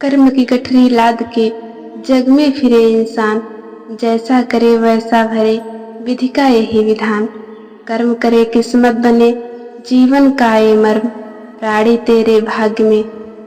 कर्म की गठरी लाद के जग में फिरे इंसान, जैसा करे वैसा भरे विधि का यही विधान। कर्म करे किस्मत बने जीवन का ये मर्म, प्राणी तेरे भाग्य में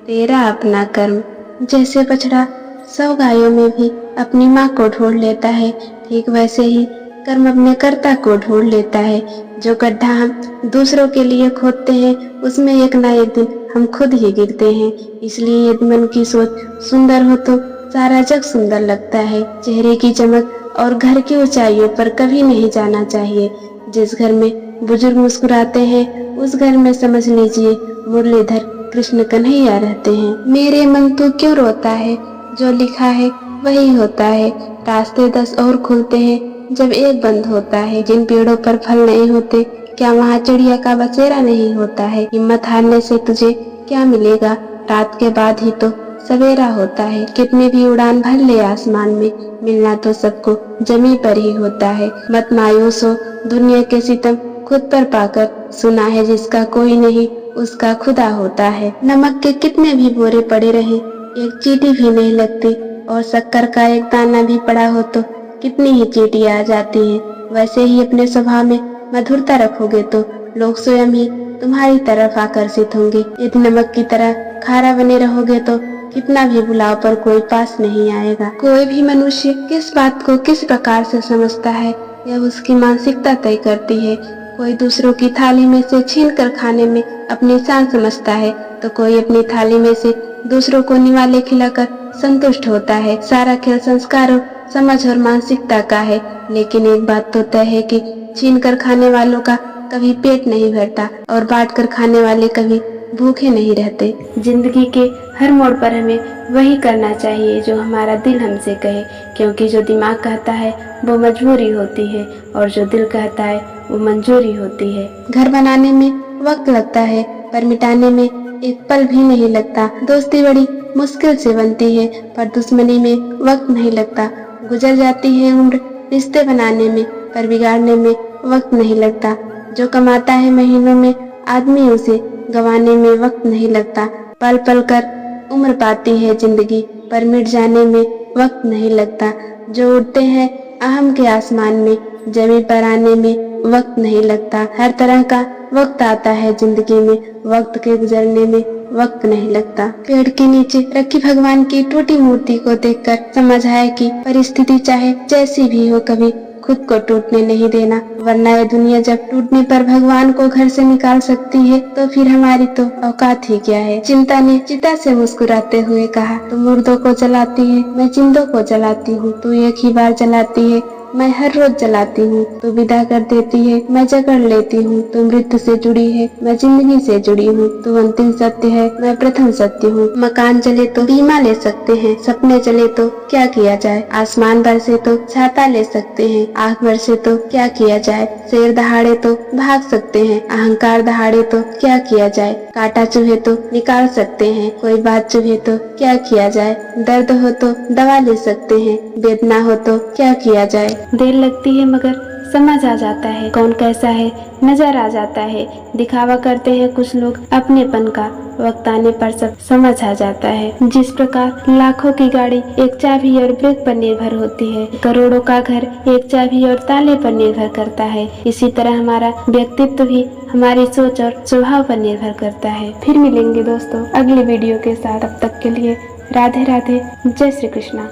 तेरा अपना कर्म। जैसे बछड़ा 100 गायों में भी अपनी माँ को ढूंढ लेता है, ठीक वैसे ही कर्म अपने कर्ता को ढूंढ लेता है। जो गड्ढा हम दूसरों के लिए खोदते हैं, उसमें एक ना एक दिन हम खुद ही गिरते हैं। इसलिए यदि मन की सोच सुंदर हो तो सारा जग सुंदर लगता है। चेहरे की चमक और घर की ऊंचाइयों पर कभी नहीं जाना चाहिए। जिस घर में बुजुर्ग मुस्कुराते हैं, उस घर में समझ लीजिए मुरलीधर कृष्ण कन्हैया रहते हैं। मेरे मन तो क्यों रोता है, जो लिखा है वही होता है। रास्ते 10 और खुलते हैं जब एक बंद होता है। जिन पेड़ों पर फल नहीं होते, क्या वहाँ चिड़िया का बसेरा नहीं होता है। हिम्मत हारने से तुझे क्या मिलेगा, रात के बाद ही तो सवेरा होता है। कितने भी उड़ान भर ले आसमान में, मिलना तो सबको जमीन पर ही होता है। मत मायूस हो दुनिया के सितम खुद पर पाकर, सुना है जिसका कोई नहीं उसका खुदा होता है। नमक के कितने भी बोरे पड़े रहे, एक चींटी भी नहीं लगती, और शक्कर का एक दाना भी पड़ा हो तो कितनी ही चींटियां आ जाती हैं। वैसे ही अपने स्वभाव में मधुरता रखोगे तो लोग स्वयं ही तुम्हारी तरफ आकर्षित होंगे। यदि नमक की तरह खारा बने रहोगे तो कितना भी बुलाओ पर कोई पास नहीं आएगा। कोई भी मनुष्य किस बात को किस प्रकार से समझता है, यह उसकी मानसिकता तय करती है। कोई दूसरों की थाली में से छीनकर खाने में अपनी शान समझता है, तो कोई अपनी थाली में से दूसरों को निवाले खिलाकर संतुष्ट होता है। सारा खेल संस्कारों, समझ और मानसिकता का है। लेकिन एक बात तो तय है कि छीनकर खाने वालों का कभी पेट नहीं भरता और बांटकर खाने वाले कभी भूखे नहीं रहते। जिंदगी के हर मोड़ पर हमें वही करना चाहिए जो हमारा दिल हमसे कहे, क्योंकि जो दिमाग कहता है वो मजबूरी होती है और जो दिल कहता है वो मंजूरी होती है। घर बनाने में वक्त लगता है, पर मिटाने में एक पल भी नहीं लगता। दोस्ती बड़ी मुश्किल से बनती है, पर दुश्मनी में वक्त नहीं लगता। गुजर जाती है उम्र रिश्ते बनाने में, पर बिगाड़ने में वक्त नहीं लगता। जो कमाता है महीनों में, आदमी उसे गंवाने में वक्त नहीं लगता। पल पल कर उम्र पाती है जिंदगी, पर मिट जाने में वक्त नहीं लगता। जो उड़ते हैं अहम के आसमान में, जमीन पर आने में वक्त नहीं लगता। हर तरह का वक्त आता है जिंदगी में, वक्त के गुजरने में वक्त नहीं लगता। पेड़ के नीचे रखी भगवान की टूटी मूर्ति को देखकर समझ आया कि परिस्थिति चाहे जैसी भी हो, कभी खुद को टूटने नहीं देना, वरना ये दुनिया जब टूटने पर भगवान को घर से निकाल सकती है तो फिर हमारी तो औकात ही क्या है। चिंता ने चिता से मुस्कुराते हुए कहा, तुम मुर्दों को जलाती है, मैं जिंदों को जलाती हूँ। तू एक ही बार जलाती है, मैं हर रोज जलाती हूँ। तू विदा कर देती है, मैं जकड़ लेती हूँ। तू मृत्यु से जुड़ी है, मैं जिंदगी से जुड़ी हूँ। तू अंतिम सत्य है, मैं प्रथम सत्य हूँ। मकान जले तो बीमा ले सकते हैं, सपने जले तो क्या किया जाए। आसमान बरसे तो छाता ले सकते हैं, आँख बरसे तो क्या किया जाए। शेर दहाड़े तो भाग सकते हैं, अहंकार दहाड़े तो क्या किया जाए। कांटा चुभे तो निकाल सकते हैं, कोई बात चुभे तो क्या किया जाए। दर्द हो तो दवा ले सकते हैं, वेदना हो तो क्या किया जाए। देर लगती है मगर समझ आ जाता है, कौन कैसा है नजर आ जाता है। दिखावा करते हैं कुछ लोग अपनेपन का, वक्त आने पर सब समझ आ जाता है। जिस प्रकार लाखों की गाड़ी एक चाबी और ब्रेक पर निर्भर होती है, करोड़ों का घर एक चाबी और ताले पर निर्भर करता है, इसी तरह हमारा व्यक्तित्व भी हमारी सोच और स्वभाव पर निर्भर करता है। फिर मिलेंगे दोस्तों अगली वीडियो के साथ, तब तक के लिए राधे राधे, जय श्री कृष्णा।